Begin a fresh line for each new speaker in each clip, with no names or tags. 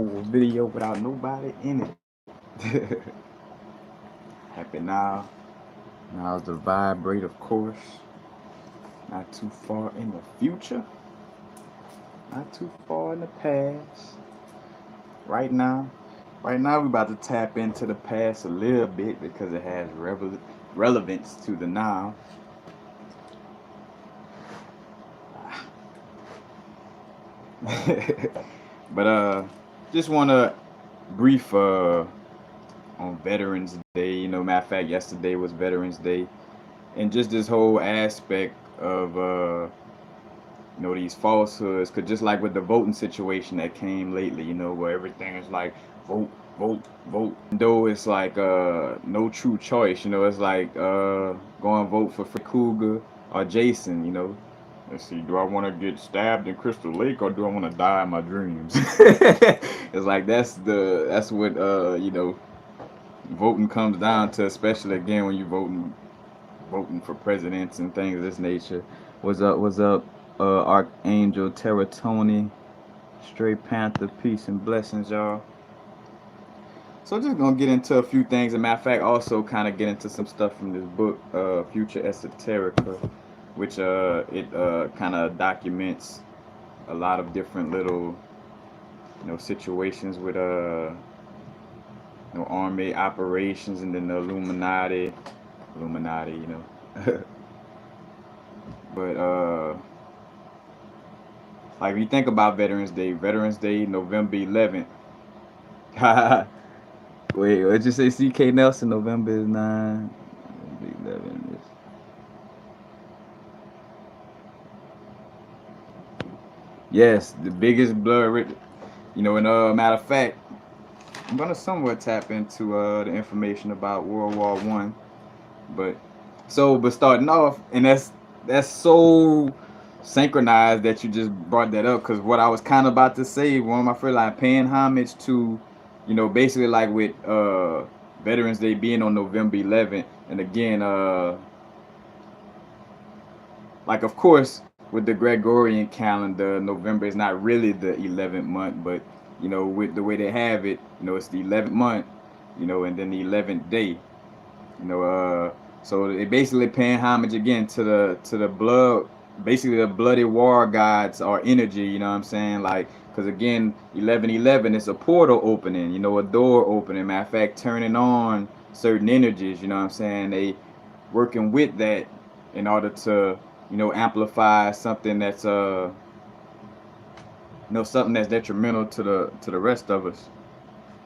whole video without nobody in it. Happy now. Now's the vibrate, of course. Not too far in the future. Not too far in the past. Right now. Right now, we're about to tap into the past a little bit because it has relevance to the now. But just want to brief on Veterans Day. Matter of fact, yesterday was Veterans Day, and just this whole aspect of these falsehoods. Cause just like with the voting situation that came lately, where everything is like vote, vote, vote. Though it's like no true choice. It's like go and vote for Freddy Cougar or Jason. Let's see, do I want to get stabbed in Crystal Lake or do I want to die in my dreams? It's like that's what voting comes down to, especially again when you voting for presidents and things of this nature. What's up? What's up? Archangel Terra Tony, Stray Panther, peace and blessings, y'all. So just gonna get into a few things. As a matter of fact, also kind of get into some stuff from this book, Future Esoteric, which it kind of documents a lot of different little situations with army operations and then the Illuminati. But like when you think about Veterans Day, November 11th. Wait, what did you say? C.K. Nelson, November is 9. November 11 is. Yes, the biggest blur. And matter of fact, I'm gonna somewhat tap into the information about World War One, but starting off, and that's so synchronized that you just brought that up, because what I was kind of about to say, one of my friends, like paying homage to, basically like with Veterans Day being on November 11th, and again, like of course with the Gregorian calendar, November is not really the 11th month, but with the way they have it, it's the 11th month, and then the 11th day, so they basically paying homage again to the blood, basically the bloody war gods or energy, you know what I'm saying? Like, because again, 1111 is a portal opening, a door opening. Matter of fact, turning on certain energies, you know what I'm saying? They working with that in order to, amplify something that's something that's detrimental to the rest of us.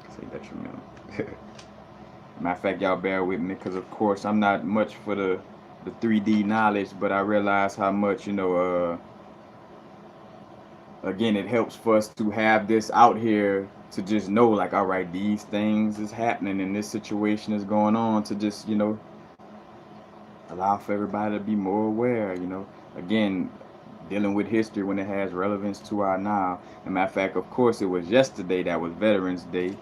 Say detrimental. Matter of fact, y'all bear with me, because of course I'm not much for the 3D knowledge, but I realize how much again, it helps for us to have this out here to just know, like, all right, these things is happening and this situation is going on, to just allow for everybody to be more aware. Again, dealing with history when it has relevance to our now. As a matter of fact, of course, it was yesterday that was Veterans Day.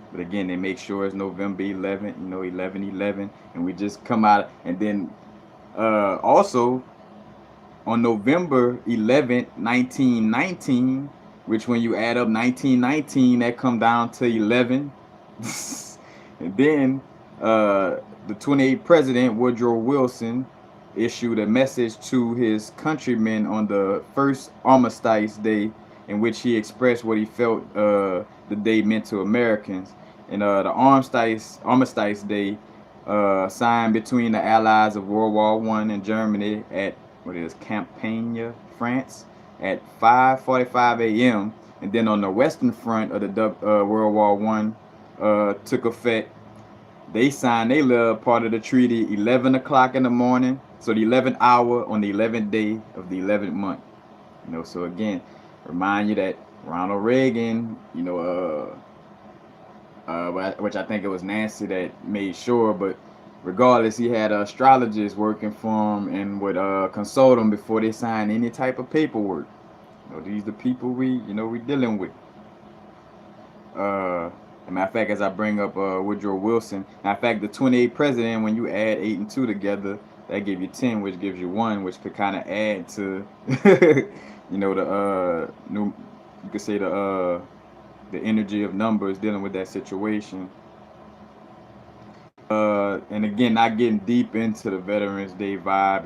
But again, they make sure it's November 11th, 11/11, and we just come out. And then also on November 11th, 1919, which when you add up 1919, that come down to 11. And then the 28th president, Woodrow Wilson, issued a message to his countrymen on the first Armistice Day, in which he expressed what he felt the day meant to Americans. And the Armistice Day signed between the Allies of World War One and Germany at Campania, France, at 5:45 a.m. And then on the Western Front of the World War One took effect. They signed their little part of the treaty 11 o'clock in the morning. So the 11th hour on the 11th day of the 11th month. So again, remind you that Ronald Reagan, which I think it was Nancy that made sure, but regardless, he had astrologers working for him and would consult them before they signed any type of paperwork. These the people we dealing with. As a matter of fact, as I bring up Woodrow Wilson, matter of fact, the 28th president, when you add 8 and 2 together, that give you 10, which gives you 1, which could kind of add to, the you could say the energy of numbers dealing with that situation. And again, not getting deep into the Veterans Day vibe,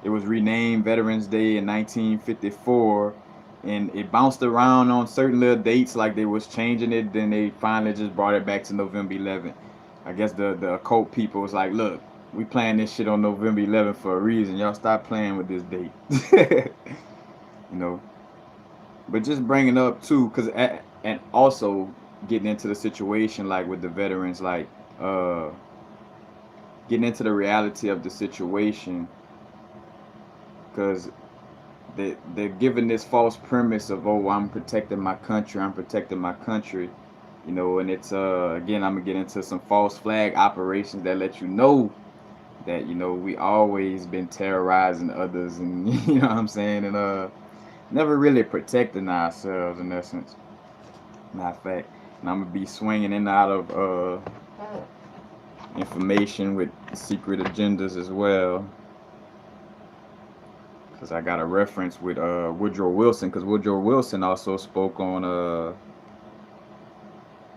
it was renamed Veterans Day in 1954, and it bounced around on certain little dates, like they was changing it. Then they finally just brought it back to November 11th. I guess the occult people was like, look, we playing this shit on November 11th for a reason. Y'all stop playing with this date. you know. But just bringing up too, and also getting into the situation like with the veterans, like uh, getting into the reality of the situation, because they're giving this false premise of, oh, I'm protecting my country, I'm protecting my country, and it's again, I'm gonna get into some false flag operations that let you know that we always been terrorizing others, and you know what I'm saying, and never really protecting ourselves in essence. Matter of fact, and I'm gonna be swinging in and out of information with secret agendas as well, because I got a reference with Woodrow Wilson, because Woodrow Wilson also spoke on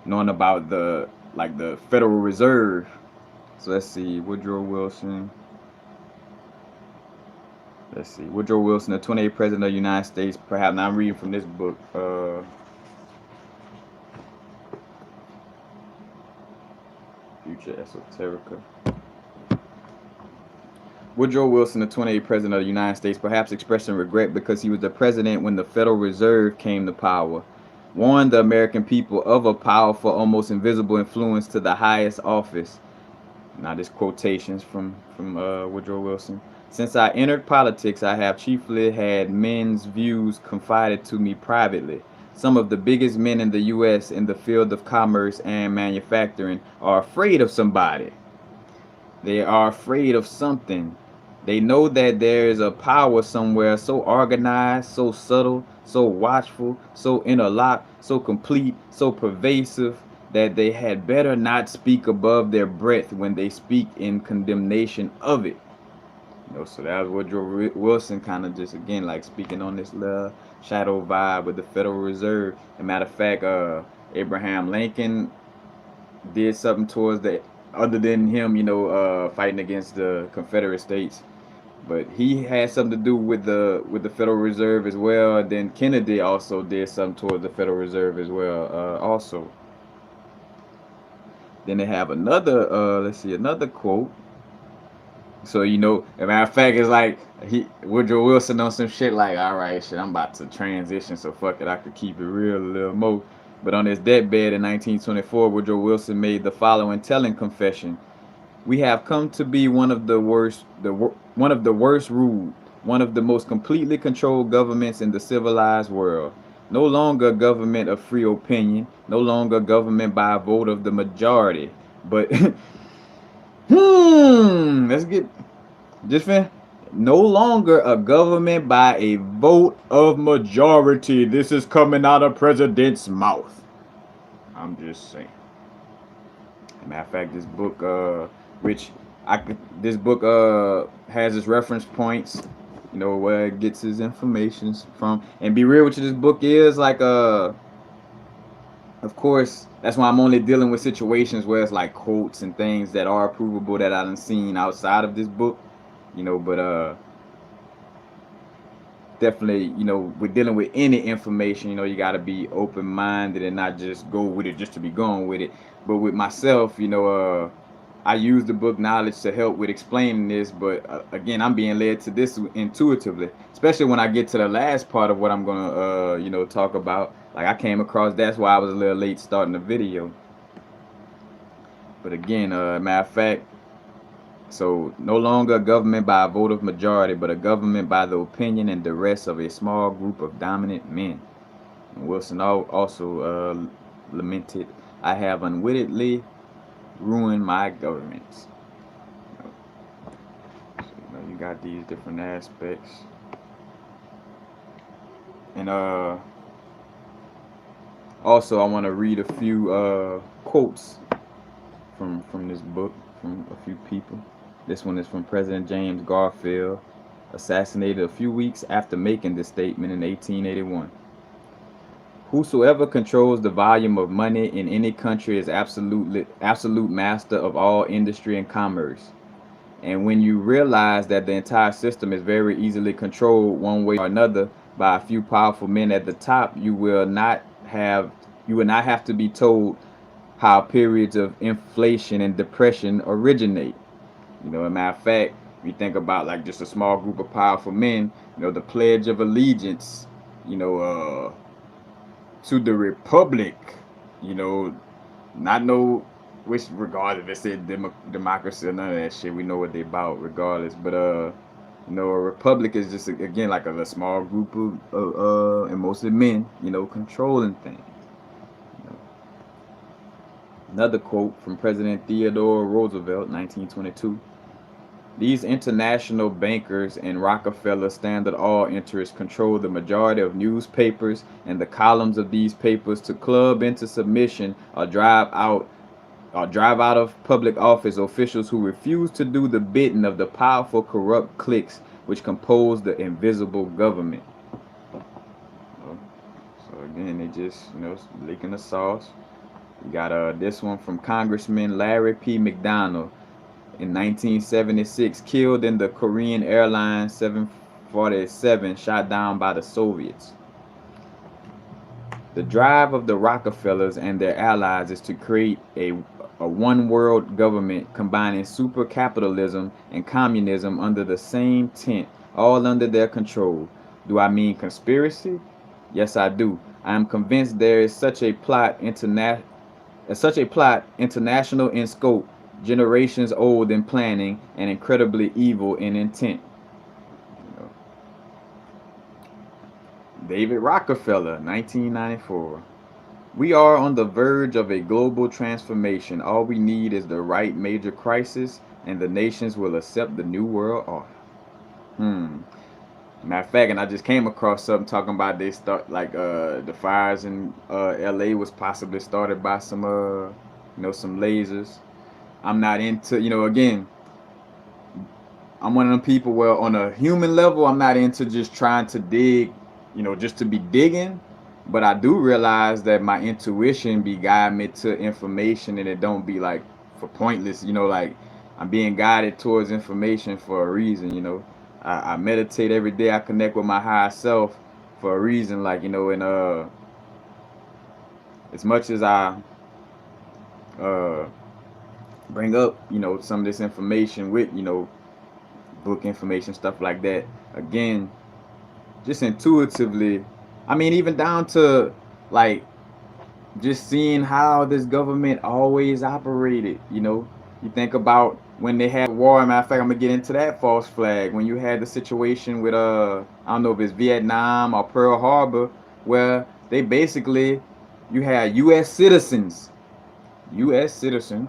knowing about the Federal Reserve. So let's see, Woodrow Wilson. Let's see, Woodrow Wilson, the 28th President of the United States. Perhaps now I'm reading from this book. Future Esoterica. Woodrow Wilson, the 28th President of the United States, perhaps expressing regret because he was the president when the Federal Reserve came to power, warned the American people of a powerful, almost invisible influence to the highest office. Now this quotations from Woodrow Wilson. Since I entered politics, I have chiefly had men's views confided to me privately. Some of the biggest men in the U.S. in the field of commerce and manufacturing are afraid of somebody. They are afraid of something. They know that there is a power somewhere so organized, so subtle, so watchful, so interlocked, so complete, so pervasive that they had better not speak above their breath when they speak in condemnation of it. So that was Woodrow Wilson kind of just again like speaking on this little shadow vibe with the Federal Reserve. As a matter of fact, Abraham Lincoln did something towards the other than him, fighting against the Confederate States. But he had something to do with the Federal Reserve as well. And then Kennedy also did something towards the Federal Reserve as well. Also, then they have another. Let's see, another quote. So as a matter of fact, it's like Woodrow Wilson on some shit like, all right, shit, I'm about to transition, so fuck it, I could keep it real a little more. But on his deathbed in 1924, Woodrow Wilson made the following telling confession: "We have come to be one of the worst ruled, one of the most completely controlled governments in the civilized world. No longer a government of free opinion, no longer a government by a vote of the majority, but let's get just fin. No longer a government by a vote of majority." This is coming out of president's mouth. I'm just saying. Matter of fact, this book, this book has its reference points, where it gets his information from. And be real with you, this book is like of course, that's why I'm only dealing with situations where it's like quotes and things that are provable that I done seen outside of this book, but definitely, we're dealing with any information, you got to be open-minded and not just go with it just to be going with it. But with myself, I use the book knowledge to help with explaining this, but again, I'm being led to this intuitively, especially when I get to the last part of what I'm going to, talk about. Like I came across, that's why I was a little late starting the video. But again, matter of fact, so no longer a government by a vote of majority, but a government by the opinion and duress of a small group of dominant men. And Wilson also lamented, "I have unwittingly ruined my governments." So, you got these different aspects. And also I want to read a few quotes from this book from a few people. This one is from President James Garfield, assassinated a few weeks after making this statement in 1881. Whosoever controls the volume of money in any country is absolute master of all industry and commerce. And when you realize that the entire system is very easily controlled one way or another by a few powerful men at the top, you will not have to be told how periods of inflation and depression originate. A matter of fact, we think about like just a small group of powerful men, the Pledge of Allegiance, you know, to the Republic, you know, not know which, regardless if they said democracy or none of that shit, we know what they about regardless. But a republic is just again like a small group of and mostly men, controlling things. You know. Another quote from President Theodore Roosevelt, 1922. These international bankers and Rockefeller Standard Oil interests control the majority of newspapers, and the columns of these papers to club into submission or drive out of public office officials who refuse to do the bidding of the powerful corrupt cliques which compose the invisible government. So again, they just leaking the sauce. We got this one from Congressman Larry P. McDonald in 1976, killed in the Korean Airlines 747 shot down by the Soviets. The drive of the Rockefellers and their allies is to create a one world government combining super capitalism and communism under the same tent, all under their control. Do I mean conspiracy? Yes, I do. I am convinced there is such a plot international in scope, generations old in planning, and incredibly evil in intent. David Rockefeller, 1994. We are on the verge of a global transformation. All we need is the right major crisis, and the nations will accept the new world order. Matter of fact, and I just came across something talking about they start like the fires in LA was possibly started by some some lasers. I'm not into, again, I'm one of them people where on a human level, I'm not into just trying to dig, just to be digging. But I do realize that my intuition be guiding me to information, and it don't be like for pointless, like I'm being guided towards information for a reason. I meditate every day. I connect with my higher self for a reason, like, and as much as I bring up, some of this information with, book information, stuff like that. Again, just intuitively, I mean, even down to like just seeing how this government always operated. You think about when they had war. Matter of fact, I'm gonna get into that false flag. When you had the situation with I don't know if it's Vietnam or Pearl Harbor, where they basically you had U.S. citizens, U.S. citizens,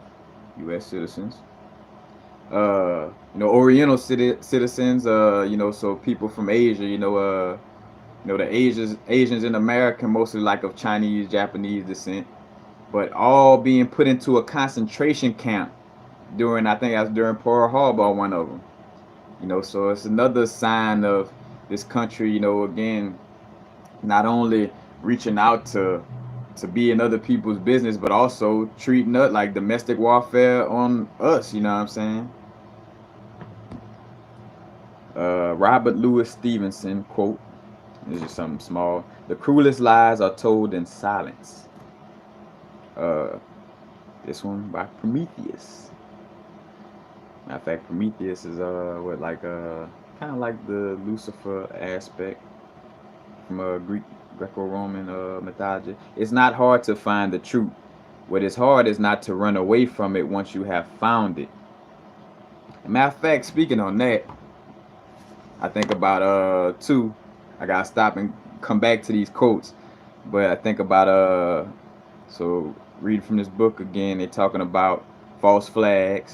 Oriental citizens, so people from Asia, the Asians in America, mostly like of Chinese, Japanese descent, but all being put into a concentration camp I think that's during Pearl Harbor, one of them. So it's another sign of this country, again, not only reaching out to be in other people's business, but also treating us like domestic warfare on us, you know what I'm saying? Robert Louis Stevenson, quote, this is something small. The cruelest lies are told in silence. This one by Prometheus. Matter of fact, Prometheus is kind of like the Lucifer aspect from Greco-Roman mythology. It's not hard to find the truth. What is hard is not to run away from it once you have found it. Matter of fact, speaking on that, I think about too. I gotta stop and come back to these quotes, but I think about so reading from this book again, they're talking about false flag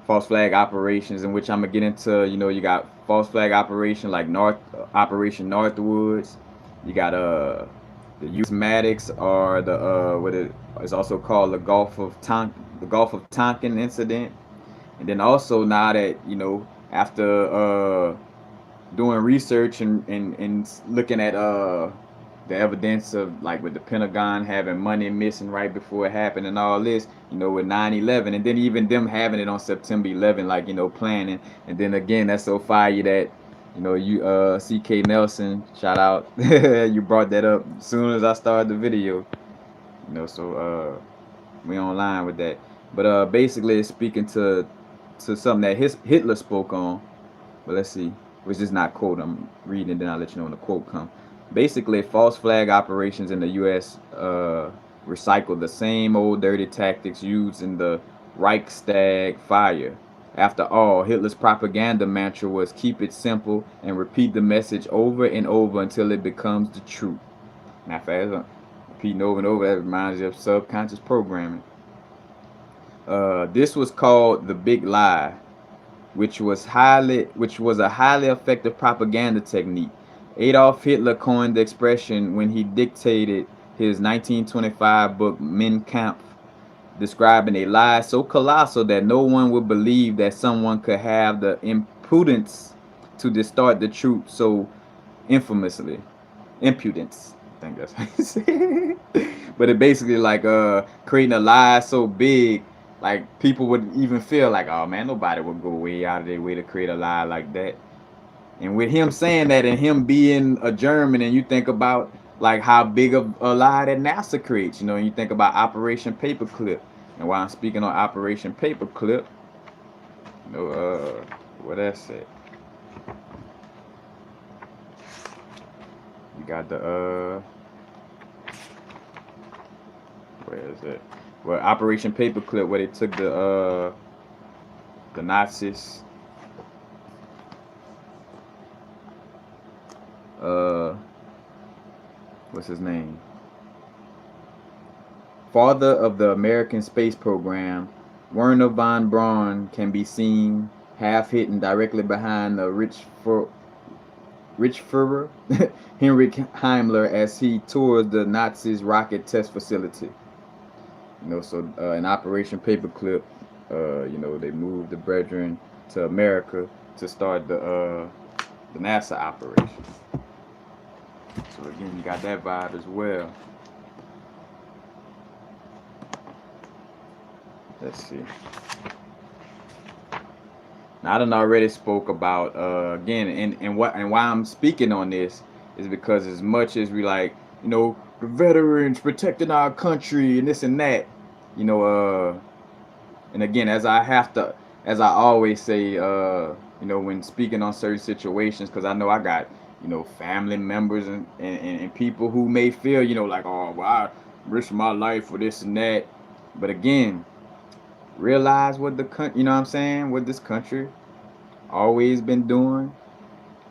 operations, in which I'm gonna get into. You got false flag operation like Operation Northwoods. You got the U.S. Maddox, or the what it is also called the Gulf of Tonkin incident. And then also now that after doing research and looking at the evidence of like with the Pentagon having money missing right before it happened and all this, you know, with 9/11, and then even them having it on September 11, like, you know, planning. And then again, that's so fire that, you know, you CK Nelson, shout out, you brought that up as soon as I started the video, you know. So we online with that. But basically it's speaking to something that Hitler spoke on. But let's see, which is not quote. I'm reading, and then I'll let you know when the quote come. Basically, false flag operations in the U.S. Recycle the same old dirty tactics used in the Reichstag fire. After all, Hitler's propaganda mantra was keep it simple and repeat the message over and over until it becomes the truth. Now, fast repeating over and over, that reminds you of subconscious programming. This was called the Big Lie, which was a highly effective propaganda technique. Adolf Hitler coined the expression when he dictated his 1925 book Mein Kampf, describing a lie so colossal that no one would believe that someone could have the impudence to distort the truth so infamously. Impudence. I think that's how you say it. But it basically like creating a lie so big, like people would even feel like, oh man, nobody would go way out of their way to create a lie like that. And with him saying that and him being a German, and you think about like how big of a lie that NASA creates, you know, and you think about Operation Paperclip. And while I'm speaking on Operation Paperclip, you know, what that's it. You got the where is it? Well, Operation Paperclip, where they took the Nazis. What's his name? Father of the American space program, Werner von Braun can be seen half hidden directly behind the Reichsfuhrer Heinrich Himmler as he tours the Nazis' rocket test facility. You know, so in Operation Paperclip, you know, they moved the brethren to America to start the NASA operation. So again, you got that vibe as well. Let's see. Now I done already spoke about again, and why I'm speaking on this is because as much as we like, you know, the veterans protecting our country and this and that, you know, and again, as I always say, you know, when speaking on certain situations, because I know I got, you know, family members and people who may feel, you know, like, oh, well, I risk my life for this and that. But again, realize what the country, you know what I'm saying, what this country always been doing.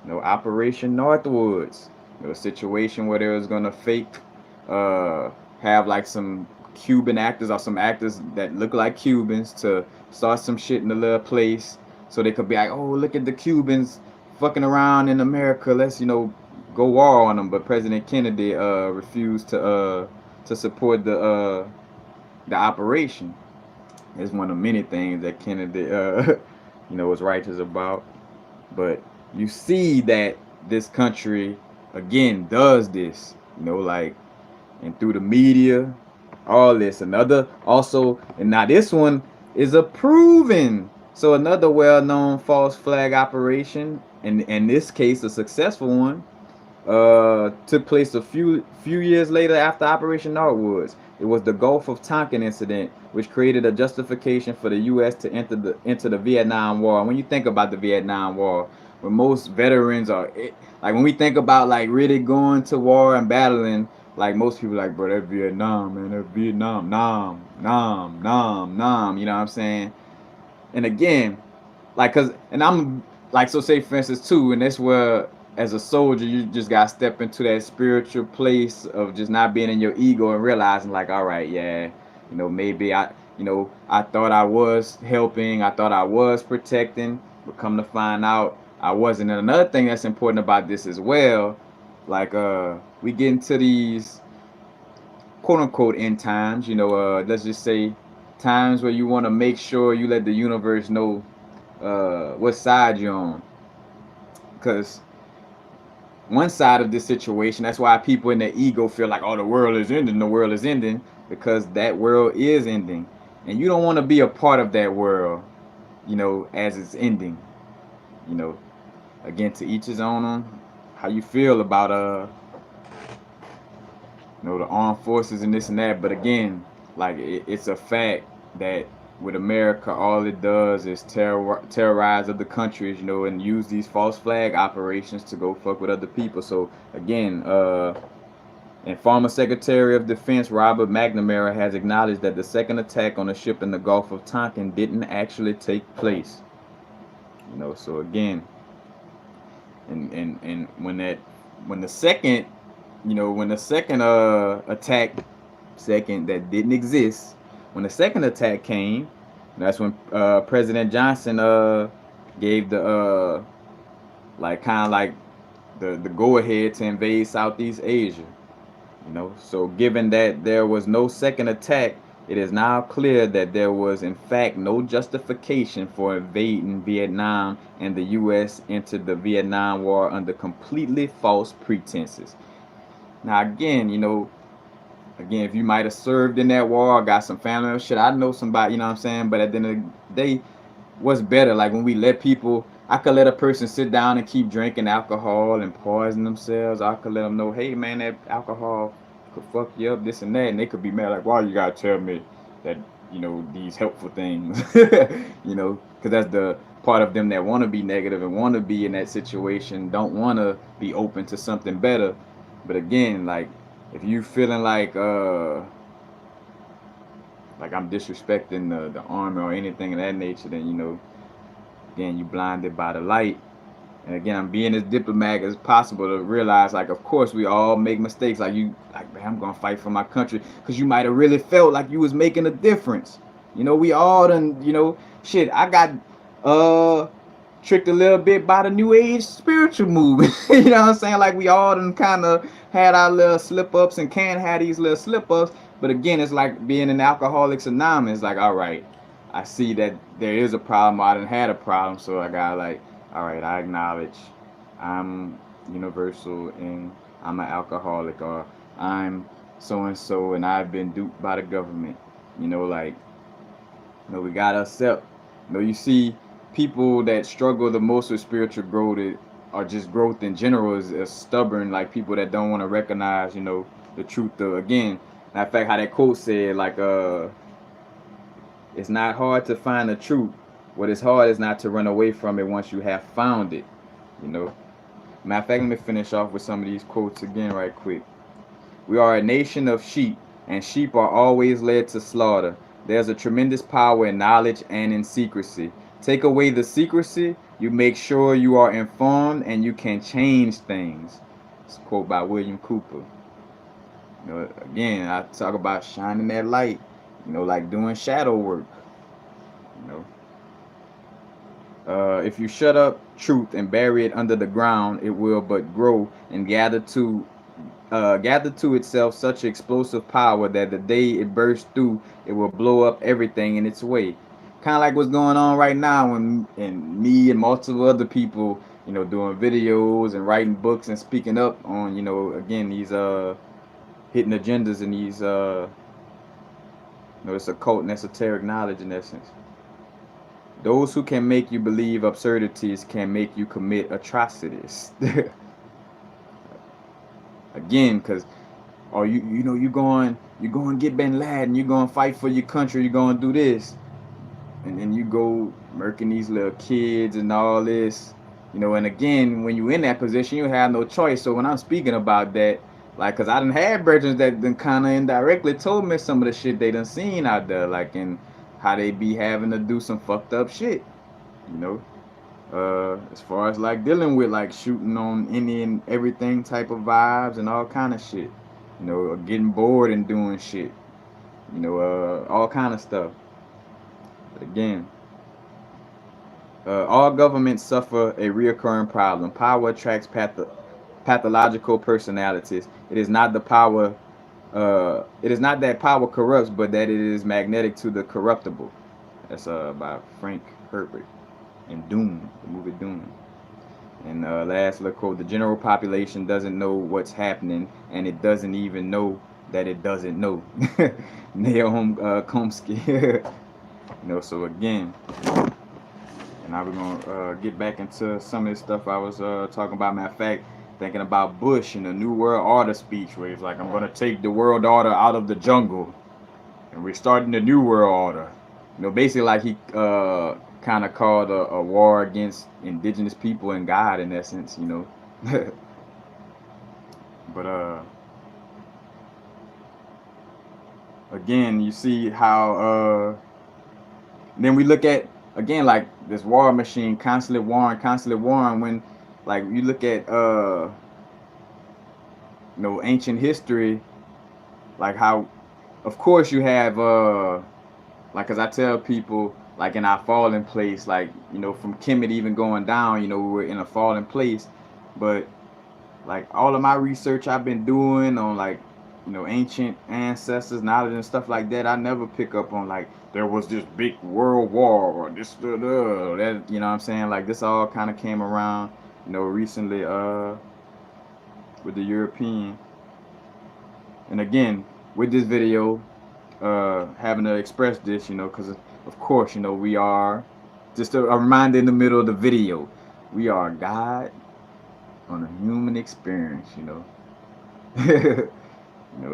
You know, Operation Northwoods, you know, a situation where they was gonna fake, have like some Cuban actors or some actors that look like Cubans to start some shit in the little place, so they could be like, oh, look at the Cubans fucking around in America, let's, you know, go war on them. But President Kennedy refused to support the operation. It's one of many things that Kennedy you know, was righteous about. But you see that this country again does this, you know, like, and through the media, all this. Another also, and now this one is a proven, so another well-known false flag operation, and in this case a successful one, took place a few years later after Operation Northwoods. It was the Gulf of Tonkin incident, which created a justification for the U.S. to enter the Vietnam War. And when you think about the Vietnam War, when most veterans are like, when we think about like really going to war and battling, like most people like, bro, that Vietnam, man, that Vietnam, nom, you know what I'm saying? And again, like, cause, and I'm like, so say for instance too, and that's where as a soldier you just gotta step into that spiritual place of just not being in your ego and realizing like, all right, yeah, you know, maybe I thought I was helping, I thought I was protecting, but come to find out I wasn't. And another thing that's important about this as well, like we get into these quote unquote end times, you know, let's just say times where you want to make sure you let the universe know what side you're on. Because one side of this situation. That's why people in their ego feel like, oh, the world is ending, the world is ending, because that world is ending. And you don't want to be a part of that world, as it's ending. You know, again, to each his own on how you feel about the armed forces and this and that. But again, like it's a fact that with America, all it does is terrorize other countries, and use these false flag operations to go fuck with other people. So again, and former Secretary of Defense Robert McNamara has acknowledged that the second attack on a ship in the Gulf of Tonkin didn't actually take place. So again, and when the second attack, second that didn't exist, when the second attack came, that's when President Johnson gave the like kind of like the go ahead to invade Southeast Asia. So given that there was no second attack, it is now clear that there was in fact no justification for invading Vietnam, and the U.S. entered the Vietnam War under completely false pretenses. Now again, if you might have served in that war or got some family, shit, I know somebody, what I'm saying? But at the end of the day, what's better? Like when we let people, I could let a person sit down and keep drinking alcohol and poison themselves. I could let them know, hey man, that alcohol could fuck you up, this and that, and they could be mad like, why you gotta tell me that, these helpful things, because that's the part of them that want to be negative and want to be in that situation, don't want to be open to something better. But again, like if you feeling like I'm disrespecting the army or anything of that nature, then again, you blinded by the light. And again, I'm being as diplomatic as possible to realize, like, of course, we all make mistakes. Like, man, I'm gonna fight for my country, because you might have really felt like you was making a difference. We all done, shit. I got tricked a little bit by the new age spiritual movement. You know what I'm saying? Like we all done kind of had our little slip ups and can have these little slip ups. But again, it's like being an Alcoholics Anonymous. Like, all right, I see that there is a problem. I done had a problem, so I got like, all right, I acknowledge I'm universal and I'm an alcoholic, or I'm so and so and I've been duped by the government. Like, we gotta accept. You see people that struggle the most with spiritual growth, or just growth in general, is stubborn, like people that don't want to recognize, the truth of, again, matter of fact, how that quote said, like, it's not hard to find the truth. What is hard is not to run away from it once you have found it. Matter of fact, let me finish off with some of these quotes again right quick. We are a nation of sheep, and sheep are always led to slaughter. There's a tremendous power in knowledge and in secrecy. Take away the secrecy, you make sure you are informed and you can change things. It's a quote by William Cooper. Again, I talk about shining that light, like doing shadow work. If you shut up truth and bury it under the ground, it will but grow and gather to itself such explosive power that the day it bursts through, it will blow up everything in its way. Kind of like what's going on right now, and me and multiple other people, doing videos and writing books and speaking up on, again, these hidden agendas and these it's occult and esoteric knowledge in essence. Those who can make you believe absurdities can make you commit atrocities. Again, because you're going to get Bin Laden, you're going to fight for your country, you're going to do this, and then you go murking these little kids and all this, and again, when you're in that position, you have no choice. So when I'm speaking about that, like, because I done had brethren that done kind of indirectly told me some of the shit they done seen out there, like, and how they be having to do some fucked up shit, as far as like dealing with like shooting on any and everything type of vibes and all kind of shit, or getting bored and doing shit, all kind of stuff. But again, all governments suffer a reoccurring problem. Power attracts pathological personalities. It is not the power. It is not that power corrupts, but that it is magnetic to the corruptible. That's by Frank Herbert in Doom, the movie Doom. And last little quote: the general population doesn't know what's happening, and it doesn't even know that it doesn't know. Naomi Chomsky. So again, and now we're gonna get back into some of this stuff I was talking about. Matter of fact, thinking about Bush and the New World Order speech, where he's like, "I'm gonna take the world order out of the jungle, and we're starting the New World Order." Basically, like he kind of called a war against indigenous people and God in essence. But again, you see how then we look at again like this war machine constantly warring when like you look at ancient history, like how of course you have like as I tell people, like in our fallen place, like from Kemet even going down, we were in a fallen place. But like all of my research I've been doing on like ancient ancestors, knowledge and stuff like that, I never pick up on like there was this big world war or this that, what I'm saying. Like this all kind of came around recently with the European. And again, with this video, having to express this, because of course, we are just a reminder in the middle of the video, we are God on a human experience.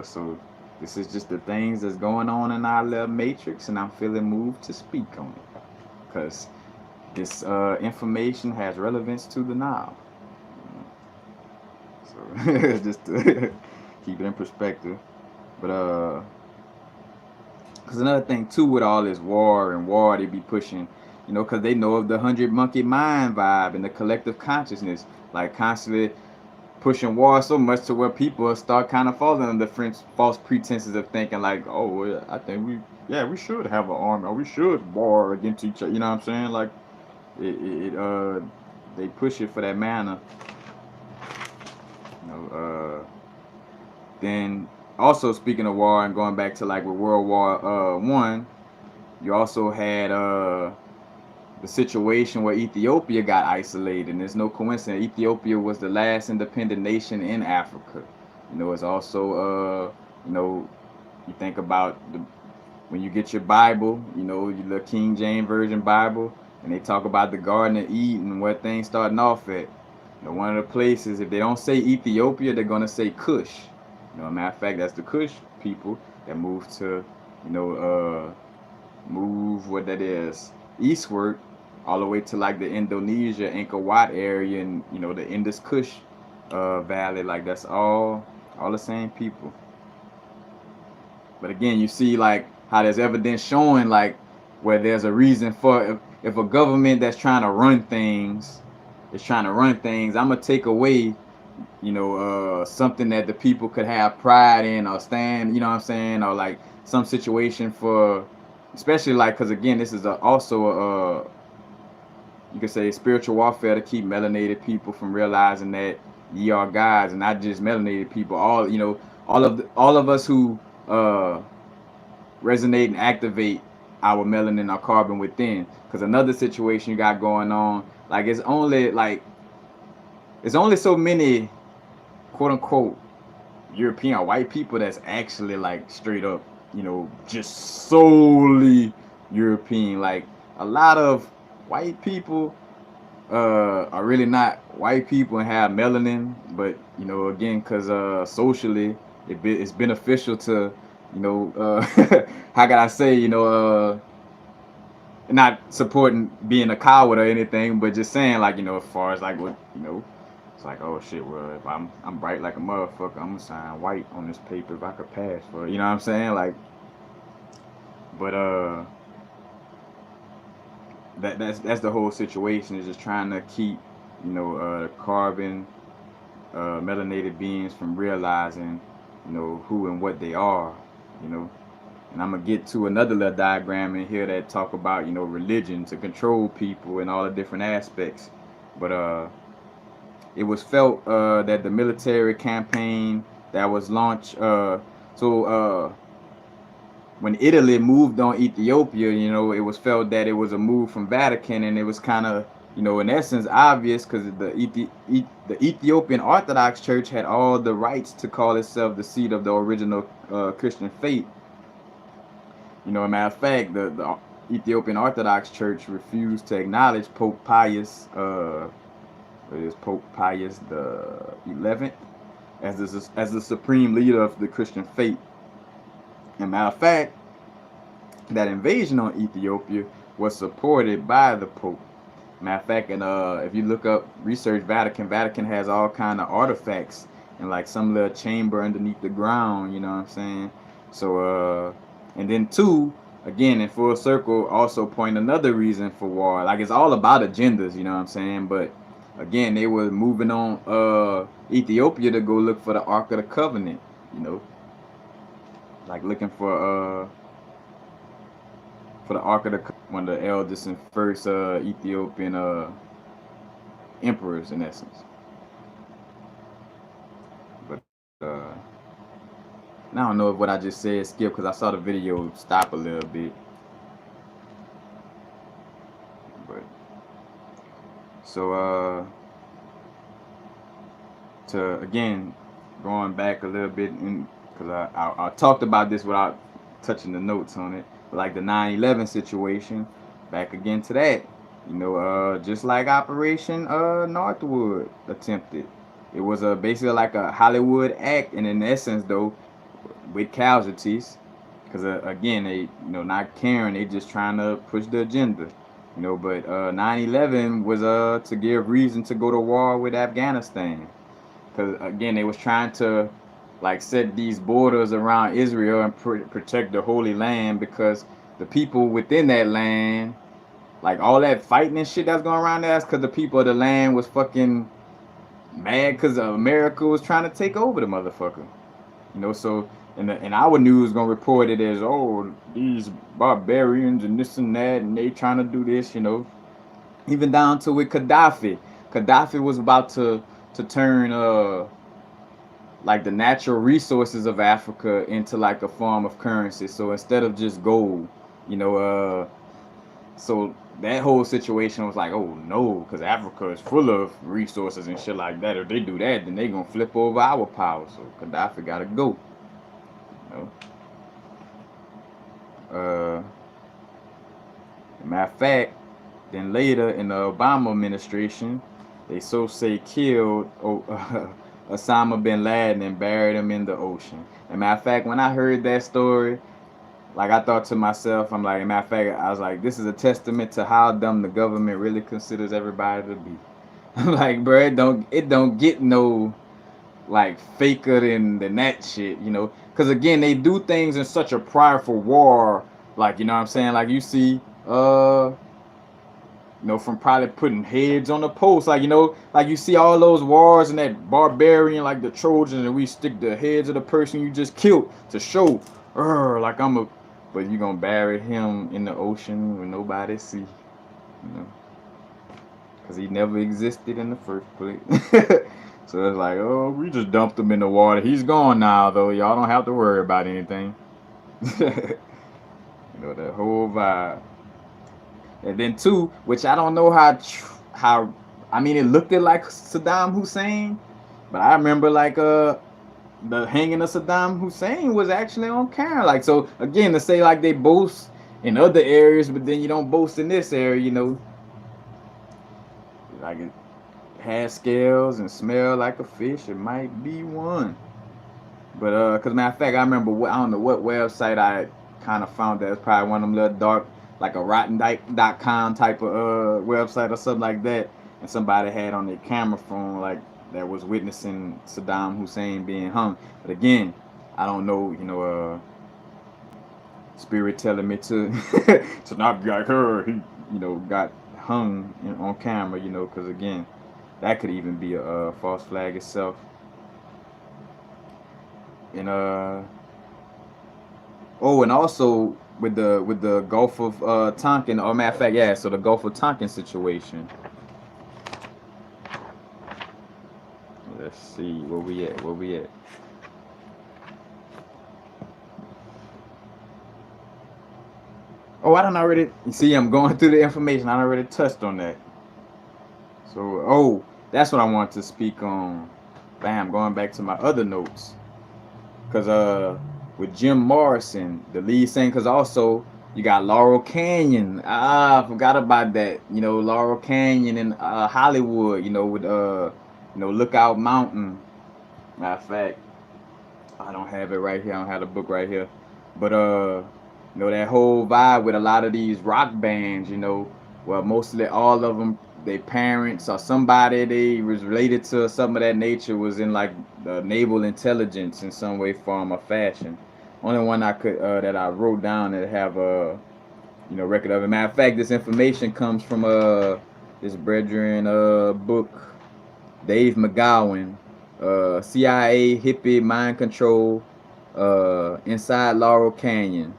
So this is just the things that's going on in our little matrix, and I'm feeling moved to speak on it because this information has relevance to the now. So just to keep it in perspective. But because another thing too with all this war they be pushing, because they know of the 100 monkey mind vibe and the collective consciousness, like constantly pushing war so much to where people start kind of falling under false pretenses of thinking like, oh, well, I think we should have an army or we should war against each other. You know what I'm saying? Like they push it for that manner. Then also speaking of war and going back to like with World War One, you also had the situation where Ethiopia got isolated, and there's no coincidence. Ethiopia was the last independent nation in Africa. It's also you think about when you get your Bible, the King James Version Bible, and they talk about the Garden of Eden and where things starting off at. One of the places, if they don't say Ethiopia, they're gonna say Kush. Matter of fact, that's the Kush people that moved to, move what that is eastward, all the way to like the Indonesia, Angkor Wat area, and the Indus Kush Valley. Like that's all the same people. But again, you see like how there's evidence showing like where there's a reason for if a government that's trying to run things I'm gonna take away something that the people could have pride in or stand, what I'm saying, or like some situation for, especially like, because again, this is also you could say spiritual warfare to keep melanated people from realizing that ye are gods and not just melanated people. All of us who resonate and activate our melanin, our carbon within. Because another situation you got going on, like it's only so many quote unquote European or white people that's actually like straight up, just solely European. Like a lot of white people are really not white people and have melanin, but again, because socially it's beneficial to how can I say, not supporting being a coward or anything, but just saying like, as far as like what, it's like, oh shit, well, if I'm bright like a motherfucker, I'm gonna sign white on this paper if I could pass for it. You know what I'm saying? Like, but that's the whole situation, is just trying to keep, carbon melanated beings from realizing, who and what they are, And I'm gonna get to another little diagram in here that talk about, religion to control people and all the different aspects. But it was felt that the military campaign that was launched, when Italy moved on Ethiopia, it was felt that it was a move from Vatican, and it was kind of you know, in essence, obvious because the Ethiopian Orthodox Church had all the rights to call itself the seat of the original Christian faith. You know, a matter of fact, the Ethiopian Orthodox Church refused to acknowledge Pope Pius, it is Pope Pius the 11th, as the supreme leader of the Christian faith. And matter of fact, that invasion on Ethiopia was supported by the Pope. Matter of fact, and if you look up research Vatican has all kind of artifacts and like some little chamber underneath the ground. You know what I'm saying? So and then two, again in full circle, also point another reason for war. Like it's all about agendas. You know what I'm saying? But again, they were moving on Ethiopia to go look for the Ark of the Covenant. You know, like looking for the Ark of the one of the eldest and first Ethiopian emperors in essence. But I don't know if what I just said skip because I saw the video stop a little bit. But so to again going back a little bit because I talked about this without touching the notes on it. Like the 9/11 situation, back again to that. You know, just like Operation Northwood attempted. It was basically like a Hollywood act, and in essence, though, with casualties, because again, they not caring, they just trying to push the agenda. You know, but 9/11 was to give reason to go to war with Afghanistan, because again, they was trying to like set these borders around Israel and protect the Holy Land because the people within that land, like all that fighting and shit that's going around there, that's because the people of the land was fucking mad because America was trying to take over the motherfucker. You know, so and our news gonna report it as, oh, these barbarians and this and that, and they trying to do this. You know, even down to with Gaddafi. Gaddafi was about to turn like the natural resources of Africa into like a form of currency. So instead of just gold, you know, so that whole situation was like, oh no, because Africa is full of resources and shit like that. If they do that, then they gonna flip over our power. So Gaddafi gotta go. You know? Matter of fact, then later in the Obama administration, they so say killed Osama bin Laden and buried him in the ocean. And matter of fact, when I heard that story, like I thought to myself, I'm like, matter of fact, I was like, this is a testament to how dumb the government really considers everybody to be. I'm like, bro, it don't get no like faker than that shit, you know? Because again, they do things in such a prideful war, like, you know what I'm saying? Like you see, you know, from probably putting heads on the post, like, you know, like you see all those wars and that barbarian, like the Trojans, and we stick the heads of the person you just killed to show, like but you gonna bury him in the ocean when nobody see, you know, because he never existed in the first place. So it's like, oh, we just dumped him in the water. He's gone now, though. Y'all don't have to worry about anything. You know, that whole vibe. And then two, which I don't know how I mean, it looked like Saddam Hussein, but I remember like the hanging of Saddam Hussein was actually on camera. Like, so again, to say like they boast in other areas, but then you don't boast in this area, you know, like it has scales and smell like a fish. It might be one, but cause matter of fact, I remember I don't know what website I kind of found that. It's probably one of them little dark, like a rotten.com type of website or something like that, and somebody had on their camera phone like that was witnessing Saddam Hussein being hung. But again, I don't know, you know, spirit telling me to to not be like her. He, you know, got hung on camera, you know, because again, that could even be a false flag itself. And oh, and also with the Gulf of Tonkin, or matter of fact, yeah, so the Gulf of Tonkin situation. Let's see where we at. Oh, I don't already. You see, I'm going through the information. I already touched on that. So, oh, that's what I want to speak on. Bam, going back to my other notes. Cause with Jim Morrison, the lead singer, cause also you got Laurel Canyon. Ah, I forgot about that. You know, Laurel Canyon in Hollywood. You know, with Lookout Mountain. Matter of fact, I don't have it right here. I don't have the book right here. But that whole vibe with a lot of these rock bands, well, mostly all of them, their parents or somebody they was related to, some of that nature was in like the naval intelligence in some way, form, or fashion. Only one I could that I wrote down that have a record of it. Matter of fact, this information comes from this brethren book, Dave McGowan, CIA hippie mind control, inside Laurel Canyon,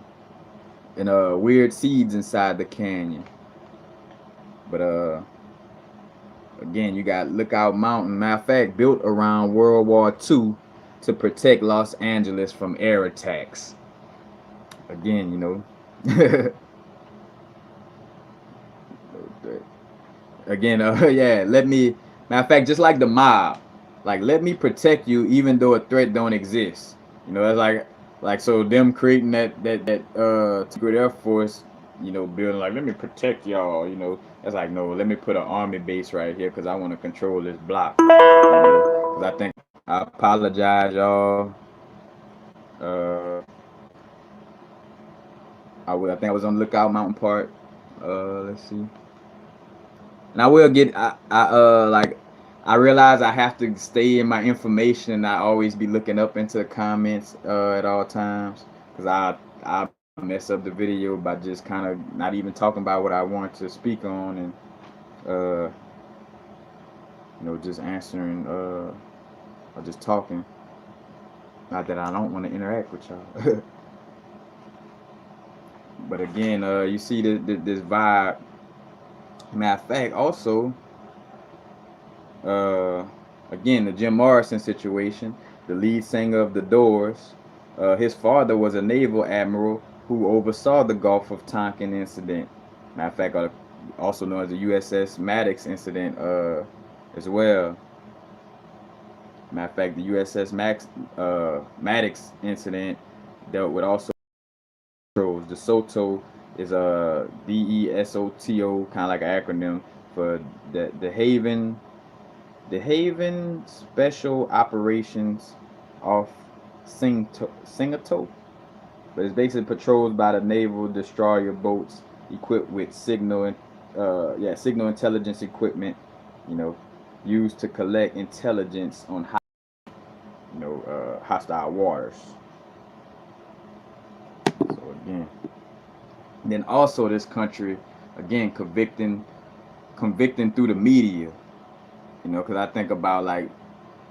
and weird seeds inside the canyon. But again, you got Lookout Mountain. Matter of fact, built around World War II to protect Los Angeles from air attacks. Again, again, yeah. Matter of fact, just like the mob, like let me protect you even though a threat don't exist. That's like so them creating that secret air force, building like let me protect y'all. That's like no, let me put an army base right here because I want to control this block. Because I think I apologize, y'all. Uh, I think I was on Lookout Mountain part. Let's see. And I will get I realize I have to stay in my information and not always be looking up into the comments at all times because I mess up the video by just kind of not even talking about what I want to speak on and uh just answering or just talking. Not that I don't want to interact with y'all. But again, you see this vibe. Matter of fact, also, uh, again, the Jim Morrison situation, the lead singer of The Doors, his father was a naval admiral who oversaw the Gulf of Tonkin incident. Matter of fact, also known as the USS Maddox incident as well. Matter of fact, the USS Maddox incident dealt with also the SOTO is a DESOTO, kind of like an acronym for the Haven Special Operations off Singapore. But it's basically patrols by the naval destroyer boats equipped with signal intelligence equipment, you know, used to collect intelligence on hostile waters. So again, then also this country, again, convicting through the media, because I think about like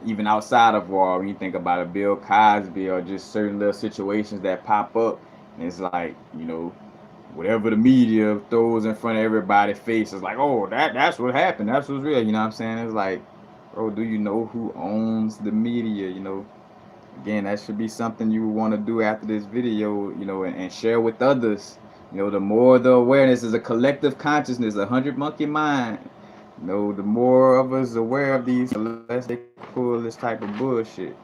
even outside of war, when you think about a Bill Cosby or just certain little situations that pop up, and it's like, whatever the media throws in front of everybody's face, it's like, oh, that's what happened, that's what's real, you know what I'm saying? It's like, bro, do you know who owns the media? Again, that should be something you want to do after this video, and share with others. The more the awareness is a collective consciousness, 100 monkey mind. The more of us aware of these, the less they pull this type of bullshit.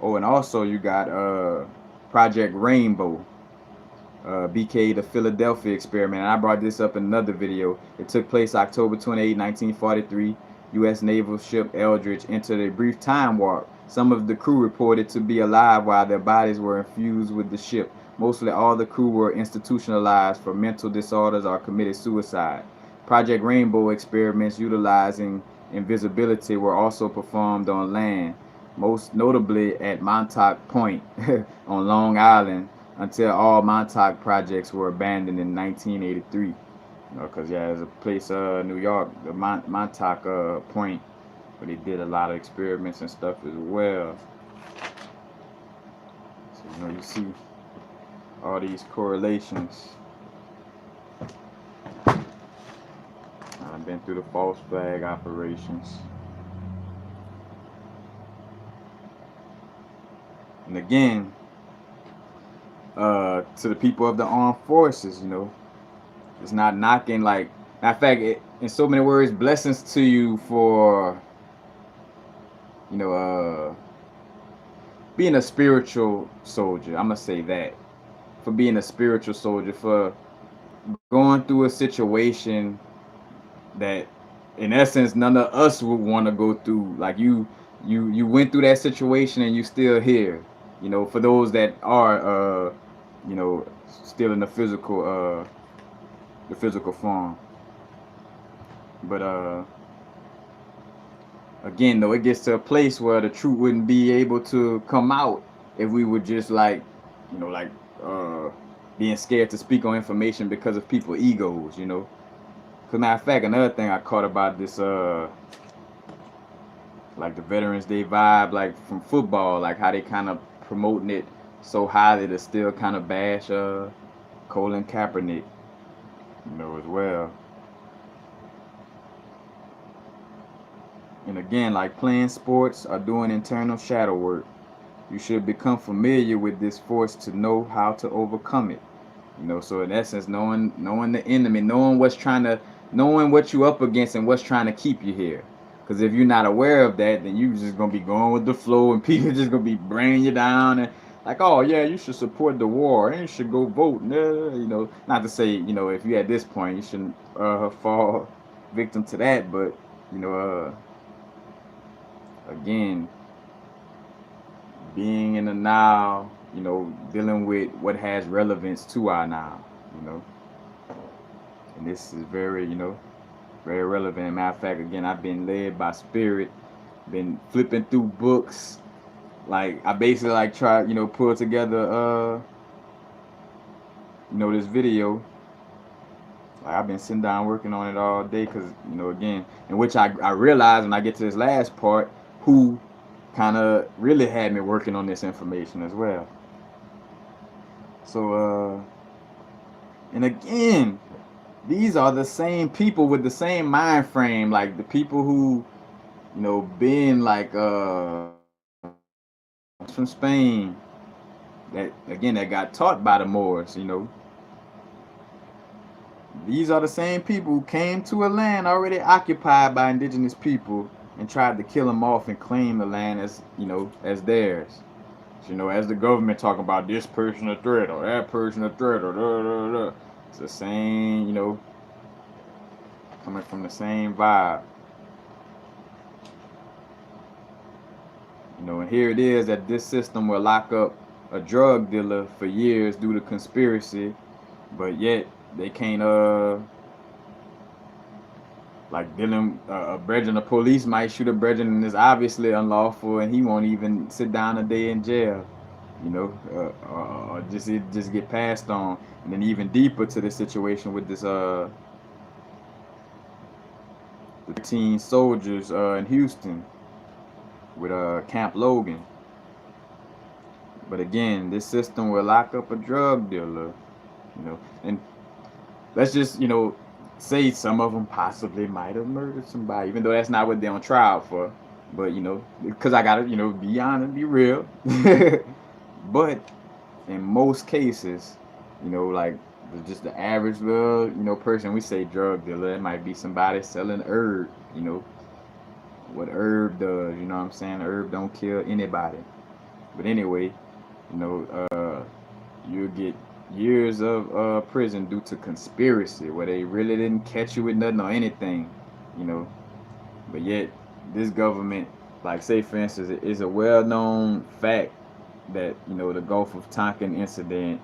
Oh, and also you got Project Rainbow, BK the Philadelphia experiment. And I brought this up in another video. It took place October 28, 1943. U.S. naval ship Eldridge entered a brief time warp. Some of the crew reported to be alive while their bodies were infused with the ship. Mostly all the crew were institutionalized for mental disorders or committed suicide. Project Rainbow experiments utilizing invisibility were also performed on land, most notably at Montauk Point on Long Island, until all Montauk projects were abandoned in 1983. Because there's a place, New York, the Montauk Point, where they did a lot of experiments and stuff as well. So you see all these correlations. I've been through the false flag operations. And again, to the people of the armed forces, it's not knocking like Matter of fact, in so many words, blessings to you for, you know, being a spiritual soldier. I'm gonna say that, for being a spiritual soldier, for going through a situation that, in essence, none of us would want to go through. Like you went through that situation and you still here. You know, for those that are, you know, still in the physical form. But again, though, it gets to a place where the truth wouldn't be able to come out if we were just like, you know, like uh, being scared to speak on information because of people's egos. You know, cause matter of fact, another thing I caught about this, like the Veterans Day vibe, like from football, like how they kind of promoting it so highly to still kind of bash Colin Kaepernick, you know, as well. And again, like playing sports or doing internal shadow work, you should become familiar with this force to know how to overcome it. You know, so in essence, knowing the enemy, knowing what you up against and what's trying to keep you here. Because if you're not aware of that, then you just gonna be going with the flow, and people just gonna be bringing you down and like, oh yeah, you should support the war and you should go vote. You know, not to say, you know, if you're at this point, you shouldn't fall victim to that, but you know, again, being in the now, you know, dealing with what has relevance to our now, you know. And this is very, you know, very relevant. Matter of fact, again, I've been led by spirit, been flipping through books. Like I basically like try, you know, pull together you know, this video. Like I've been sitting down working on it all day because, you know, again, in which I realized when I get to this last part who kind of really had me working on this information as well. So and again, these are the same people with the same mind frame, like the people who, you know, been like from Spain, that again that got taught by the Moors, you know. These are the same people who came to a land already occupied by indigenous people and tried to kill them off and claim the land as, you know, as theirs. So, you know, as the government talking about this person a threat or that person a threat or da da da. It's the same, you know, coming from the same vibe. You know, and here it is that this system will lock up a drug dealer for years due to conspiracy, but yet they can't like dealing a brethren, the police might shoot a brethren and it's obviously unlawful and he won't even sit down a day in jail, you know, or just it just get passed on. And then even deeper to the situation with this the 13 soldiers in Houston with Camp Logan. But again, this system will lock up a drug dealer, you know, and let's just, you know, say some of them possibly might have murdered somebody, even though that's not what they're on trial for. But, you know, because I gotta, you know, be honest, be real. But in most cases, you know, like just the average little, you know, person, we say drug dealer, it might be somebody selling herb, you know, what herb does, you know what I'm saying? Herb don't kill anybody. But anyway, you know, you'll get years of prison due to conspiracy where they really didn't catch you with nothing or anything, you know. But yet, this government, like say for instance, it is a well-known fact that, you know, the Gulf of Tonkin incident,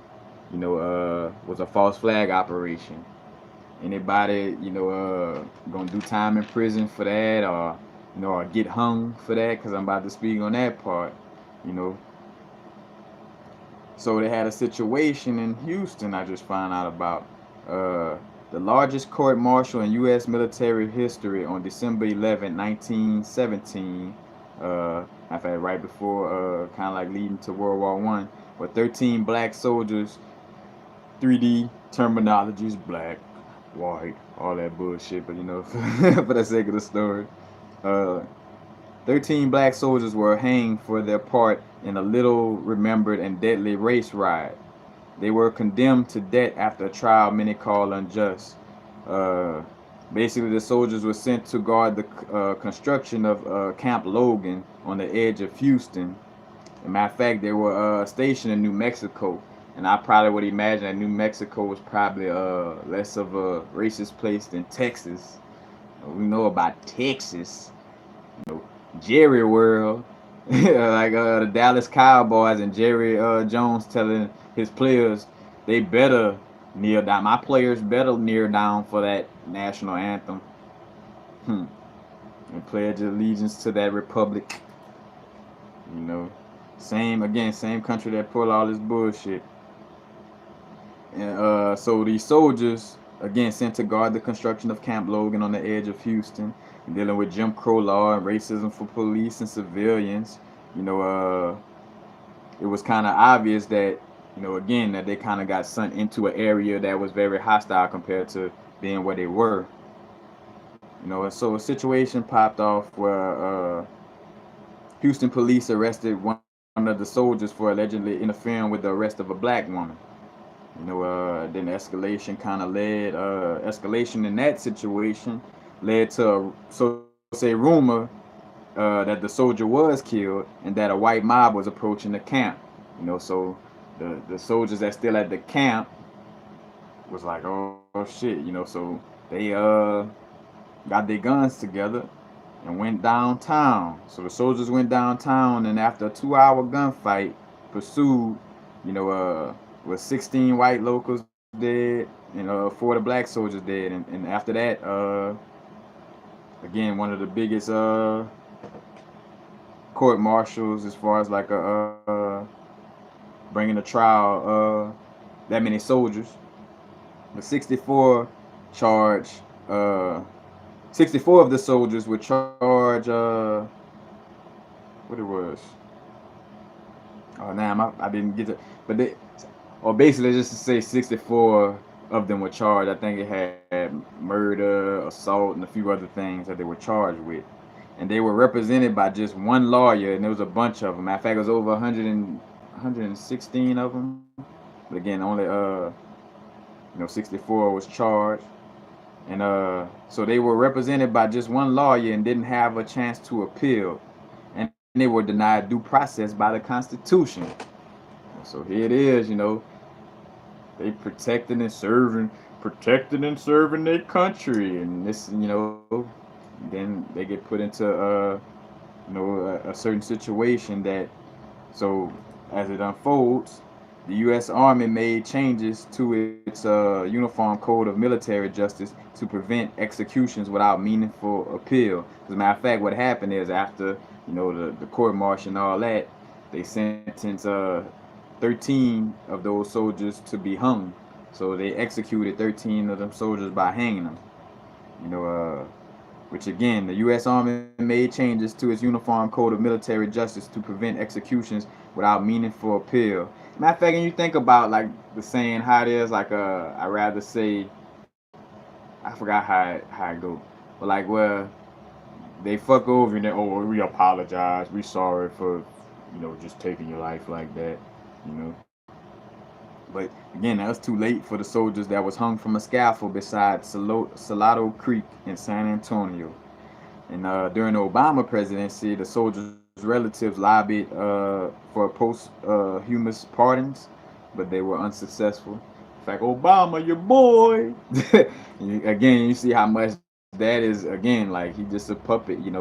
you know, was a false flag operation. Anybody, you know, gonna do time in prison for that, or you know, or get hung for that? Because I'm about to speak on that part, you know. So they had a situation in Houston I just found out about. The largest court martial in U.S. military history on December 11, 1917. In fact, right before, kind of like leading to World War I, where 13 black soldiers, 3D terminologies, black, white, all that bullshit, but you know, for the sake of the story, uh, 13 black soldiers were hanged for their part in a little remembered and deadly race riot. They were condemned to death after a trial many call unjust. Basically, the soldiers were sent to guard the construction of Camp Logan on the edge of Houston. As a matter of fact, they were stationed in New Mexico, and I probably would imagine that New Mexico was probably less of a racist place than Texas. We know about Texas, you know, Jerry World, like the Dallas Cowboys and Jerry Jones telling his players they better kneel down. My players better kneel down for that national anthem. Hmm. And pledge allegiance to that republic. You know, same country that pulled all this bullshit. And so these soldiers again sent to guard the construction of Camp Logan on the edge of Houston, and dealing with Jim Crow law and racism for police and civilians. You know, it was kind of obvious that again that they kind of got sent into an area that was very hostile compared to being where they were. And so a situation popped off where Houston police arrested one of the soldiers for allegedly interfering with the arrest of a black woman. Then escalation in that situation led to so say rumor that the soldier was killed and that a white mob was approaching the camp. So the soldiers that still at the camp was like, oh shit, so they got their guns together and went downtown. So the soldiers went downtown, and after a 2-hour gunfight pursued, with 16 white locals dead and 4 of the black soldiers dead. And after that, again, one of the biggest court martials as far as like bringing a trial that many soldiers. The 64 of the soldiers were charged. What it was? Oh, damn, I didn't get it. But basically, just to say 64 of them were charged. I think it had murder, assault, and a few other things that they were charged with. And they were represented by just one lawyer, and there was a bunch of them. Matter of fact, it was over 116 of them. But again, only 64 was charged. And so they were represented by just one lawyer and didn't have a chance to appeal. And they were denied due process by the Constitution. So here it is, they protecting and serving their country. And this, then they get put into, a certain situation that, so as it unfolds, the U.S. Army made changes to its Uniform Code of Military Justice to prevent executions without meaningful appeal. As a matter of fact, what happened is after the court martial and all that, they sentenced 13 of those soldiers to be hung. So they executed 13 of them soldiers by hanging them. Which again, the U.S. Army made changes to its Uniform Code of Military Justice to prevent executions without meaningful appeal. Matter of fact, and you think about like the saying how it is, like I rather say, I forgot how it go, but like where they fuck over and then we apologize, we sorry for just taking your life like that, But again, that was too late for the soldiers that was hung from a scaffold beside Salado Creek in San Antonio. And during the Obama presidency, the soldiers' relatives lobbied for posthumous pardons, but they were unsuccessful. In fact, Obama, your boy. Again, you see how much that is. Again, like he just a puppet. It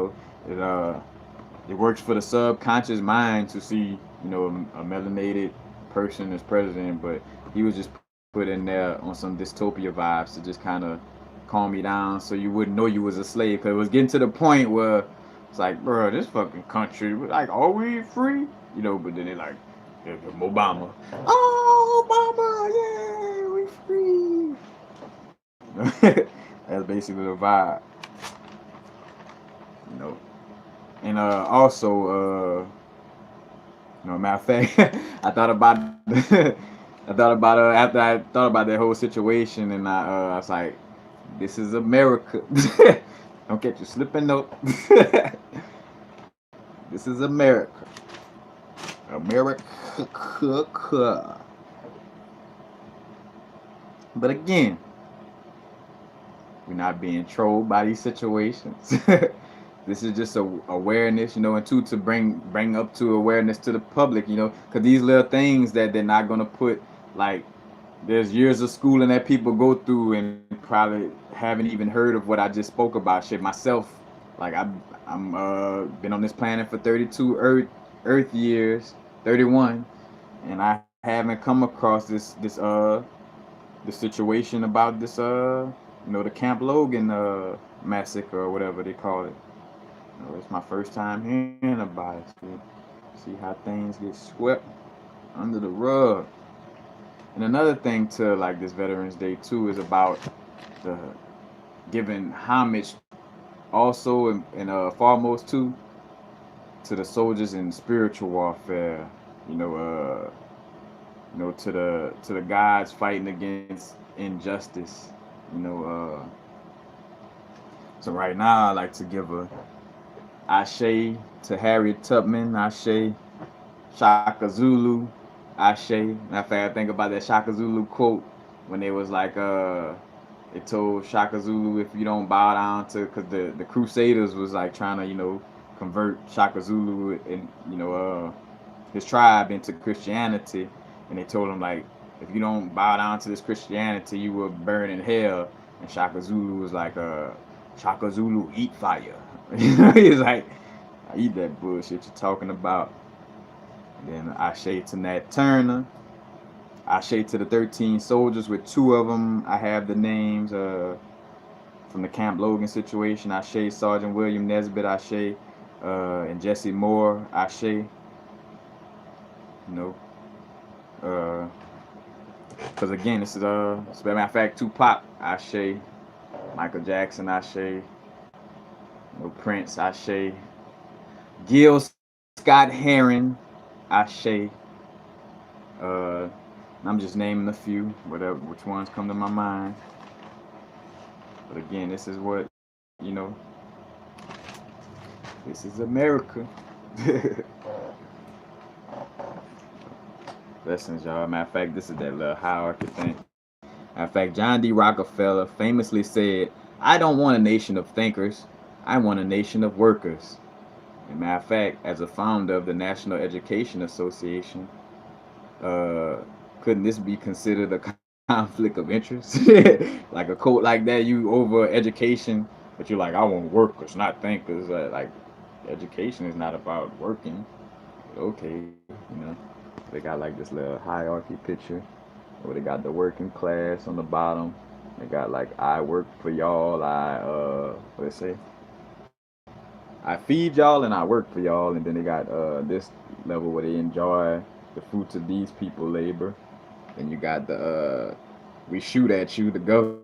works for the subconscious mind to see a melanated person as president, but he was just put in there on some dystopia vibes to just kind of calm you down so you wouldn't know you was a slave, because it was getting to the point where it's like, bro, this fucking country, like, are we free? But then they like, Obama, oh, Obama, yeah, we free. That's basically the vibe, And also, matter of fact, I thought about after I thought about that whole situation, and I was like, this is America. Don't get you slipping up. This is America. America. But again, We're not being trolled by these situations. This is just a awareness, and two, to bring up to awareness to the public, because these little things that they're not gonna put, like, there's years of schooling that people go through and probably haven't even heard of what I just spoke about. Shit, myself, like I'm been on this planet for 32 Earth years, 31, and I haven't come across this situation about this the Camp Logan massacre or whatever they call it. It's my first time hearing about it. See how things get swept under the rug. And another thing to, like, this Veterans Day too is about the giving homage also, and foremost too, to the soldiers in spiritual warfare. You know, to the guys fighting against injustice. You know, so right now I like to give a Ashe to Harriet Tubman, Ashe, Shaka Zulu, Ashe. Matter of fact, I think about that Shaka Zulu quote when they was like, they told Shaka Zulu, if you don't bow down to, because the Crusaders was like trying to, convert Shaka Zulu and, his tribe into Christianity. And they told him, like, if you don't bow down to this Christianity, you will burn in hell. And Shaka Zulu was like, Shaka Zulu, eat fire. He's like, I eat that bullshit you're talking about. And then Ashe to Nat Turner. Ashe to the 13 soldiers. With two of them, I have the names from the Camp Logan situation. Ashe, Sergeant William Nesbitt, Ashe, and Jesse Moore, Ashe. Because again, this is as a matter of fact, Tupac, Ashe, Michael Jackson, Ashe, Prince, Ashe, Gil Scott Heron, Ashe. I'm just naming a few, whatever, which ones come to my mind. But again, this is what, this is America. Lessons, y'all. Matter of fact, this is that little hierarchy thing. Matter of fact, John D. Rockefeller famously said, I don't want a nation of thinkers. I want a nation of workers. And matter of fact, as a founder of the National Education Association, couldn't this be considered a conflict of interest? Like a quote like that, you over education, but you're like, I want workers, not thinkers. Like, education is not about working. Okay, they got like this little hierarchy picture where they got the working class on the bottom. They got like, I work for y'all. What they say? I feed y'all and I work for y'all. And then they got this level where they enjoy the fruits of these people labor. And you got the we shoot at you, the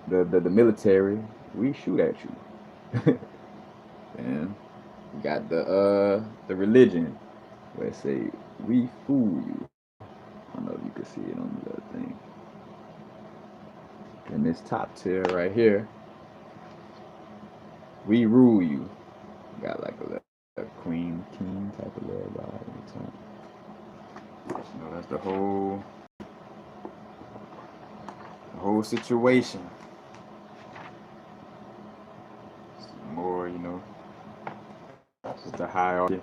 the military. We shoot at you. And you got the religion where it say we fool you. I don't know if you can see it on the other thing. And this top tier right here, we rule you. Got like a queen, king type of little vibe. That's the whole situation. Some more, just the hierarchy.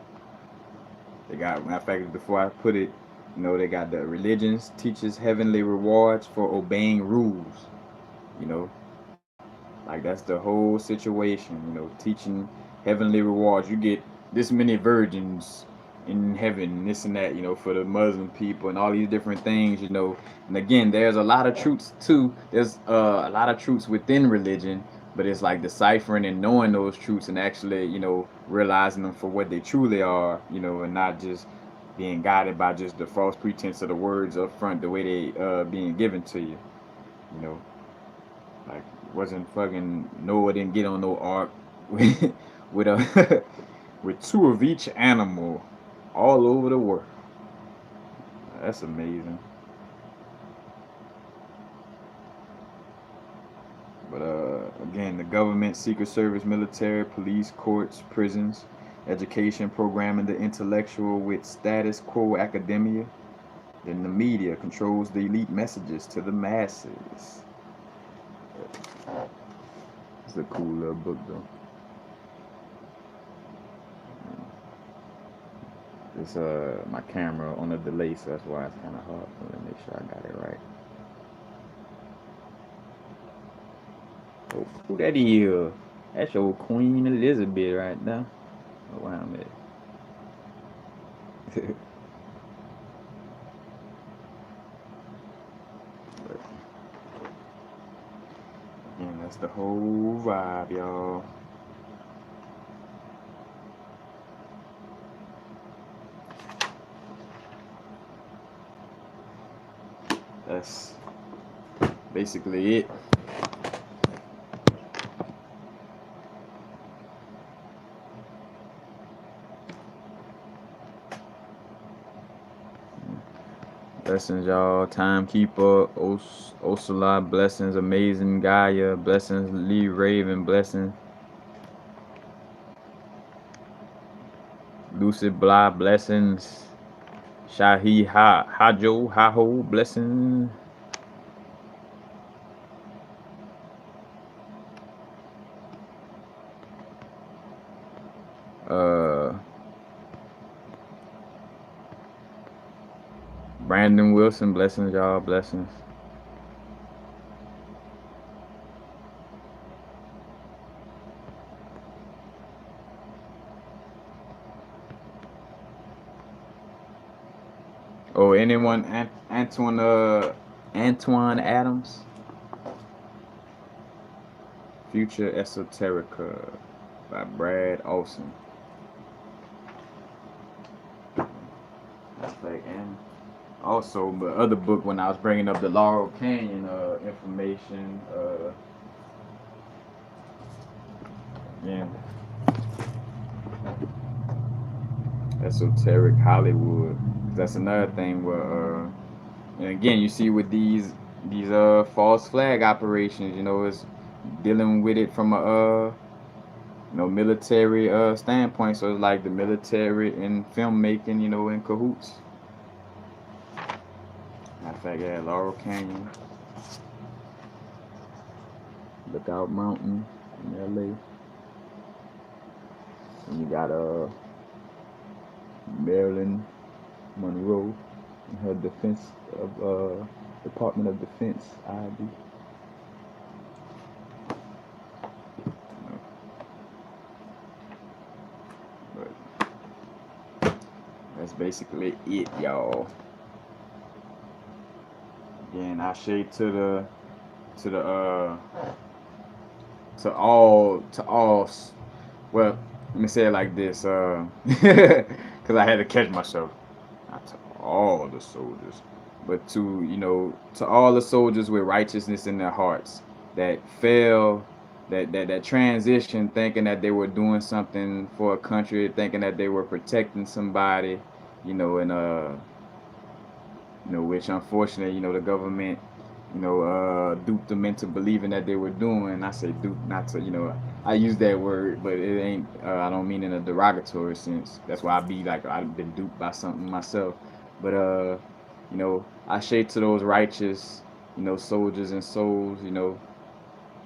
They got, matter of fact, before I put it, they got the religions teaches heavenly rewards for obeying rules. Like, that's the whole situation. Teaching heavenly rewards. You get this many virgins in heaven, this and that, for the Muslim people and all these different things, And again, there's a lot of truths too. There's a lot of truths within religion, but it's like deciphering and knowing those truths and actually, realizing them for what they truly are, and not just being guided by just the false pretense of the words up front, the way they being given to you, Like, wasn't fucking Noah didn't get on no ark with a with two of each animal all over the world. That's amazing. But again, the government, Secret Service, military, police, courts, prisons, education programming the intellectual with status quo academia. Then the media controls the elite messages to the masses. It's a cool little book though. It's my camera on the delay, so that's why it's kind of hard for me to make sure I got it right. Oh, who that is? That's your Queen Elizabeth right now. Oh, wow, man. And that's the whole vibe, y'all. That's basically it. Blessings, y'all. Timekeeper, Osala, blessings, amazing Gaia, blessings, Lee Raven, blessings, Lucid Blah, blessings, Shahi Hajo, Haho, blessings. Brandon Wilson, blessings, y'all, blessings. Oh, anyone? Antoine Adams. Future Esoterica by Brad Olson. That's like, and also the other book when I was bringing up the Laurel Canyon information. Yeah. Esoteric Hollywood. That's another thing where, and again, you see with these false flag operations, it's dealing with it from a military standpoint. So it's like the military and filmmaking, in cahoots. Matter of fact, yeah, Laurel Canyon, Lookout Mountain in LA. And you got Marilyn Monroe and her defense of Department of Defense ID. But that's basically it, y'all. Again, I shade to all. Well, let me say it like this, because I had to catch myself. Not to all the soldiers, but to all the soldiers with righteousness in their hearts that fell, that transition, thinking that they were doing something for a country, thinking that they were protecting somebody, and which unfortunately, the government, duped them into believing that they were doing. I say duped, not to, I use that word, but it ain't, I don't mean in a derogatory sense. That's why I be like, I've been duped by something myself. But, I shade to those righteous, soldiers and souls,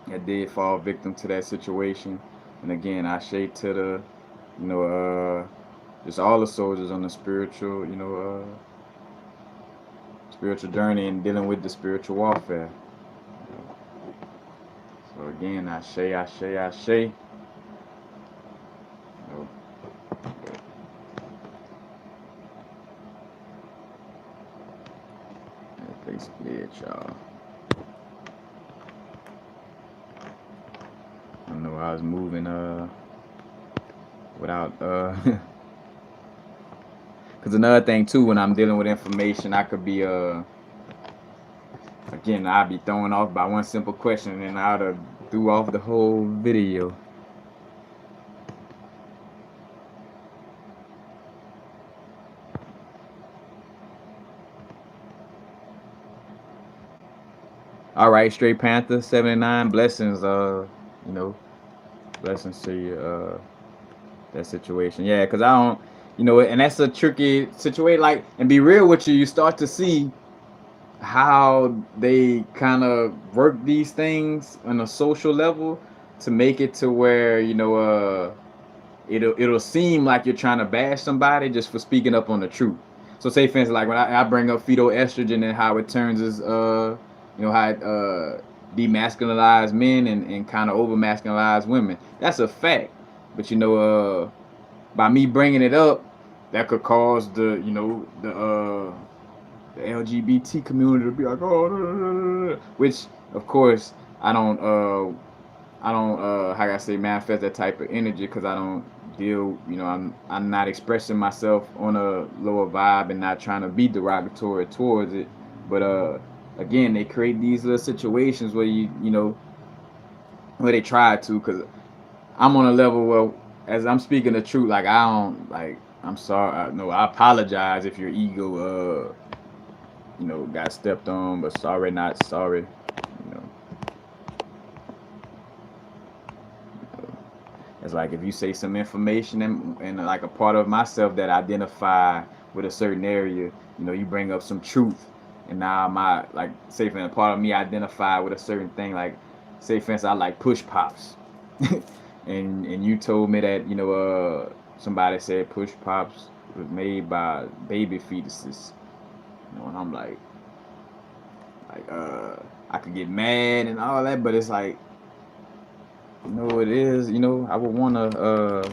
that did fall victim to that situation. And again, I shade to the, just all the soldiers on the spiritual, spiritual journey and dealing with the spiritual warfare. So again, I say. That's basically it, y'all. I don't know, I was moving without because another thing too, when I'm dealing with information, I could be again, I'd be thrown off by one simple question and I'd have threw off the whole video. All right, Straight Panther 79, blessings, blessings to you, that situation. Yeah, because I don't, and that's a tricky situation. Like, and be real with you, you start to see how they kind of work these things on a social level. to make it to where, it'll seem like you're trying to bash somebody just for speaking up on the truth. So say for instance, like when I bring up fetal estrogen and how it turns as how it demasculinize men and kind of over masculinize women. That's a fact. But by me bringing it up, that could cause the LGBT community to be like, oh, which of course I don't how can I say manifest that type of energy because I don't deal, I'm not expressing myself on a lower vibe and not trying to be derogatory towards it. But again, they create these little situations where where they try to, because I'm on a level where as I'm speaking the truth, like I don't like I'm sorry, no, I apologize if your ego got stepped on, but sorry not sorry. You know, It's like if you say some information and like a part of myself that identify with a certain area, you bring up some truth, and now my like say for a part of me identify with a certain thing, like say for instance I like push pops, and you told me that somebody said push pops was made by baby fetuses, and I'm like I could get mad and all that, but it's like it is. I would want to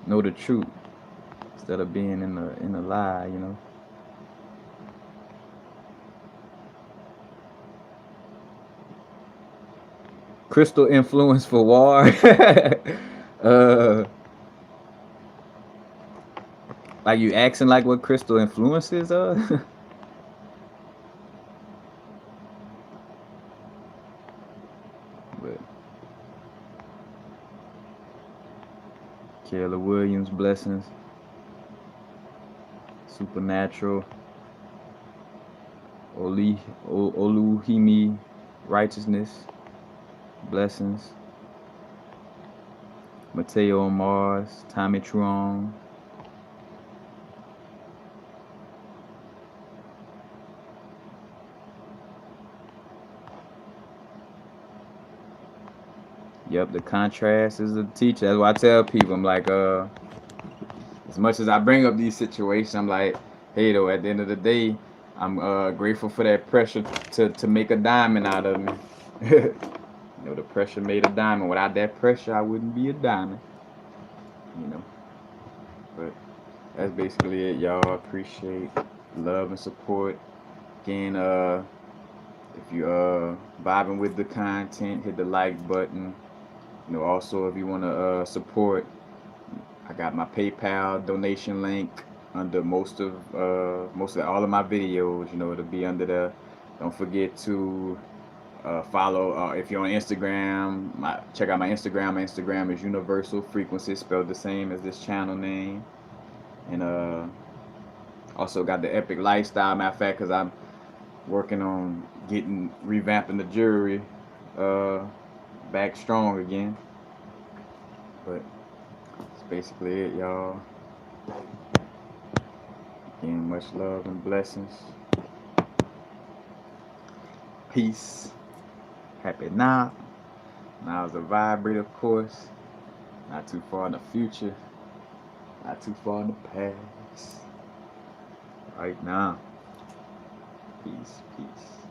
know the truth instead of being in a lie. Crystal influence for war. uh, like you asking like what crystal influences are. But Kayla Williams blessings, supernatural. Oluhimi righteousness blessings. Mateo on Mars, Tommy Truong. Yep, the contrast is a teacher. That's why I tell people, I'm like, as much as I bring up these situations, I'm like, hey, though, at the end of the day, I'm grateful for that pressure to make a diamond out of me. The pressure made a diamond. Without that pressure, I wouldn't be a diamond. You know, but that's basically it, y'all. Appreciate love and support. Again, if you vibing with the content, hit the like button. Also if you want to support, I got my PayPal donation link under most of all of my videos. It'll be under there. Don't forget to follow if you're on Instagram. Check out my Instagram. My Instagram is Universal Frequency, spelled the same as this channel name. And also got the Epic Lifestyle. Matter of fact, because I'm working on revamping the jewelry back strong again. But that's basically it, y'all. Again, much love and blessings. Peace. Happy now. Now is a vibrate, of course. Not too far in the future. Not too far in the past. Right now. Peace, peace.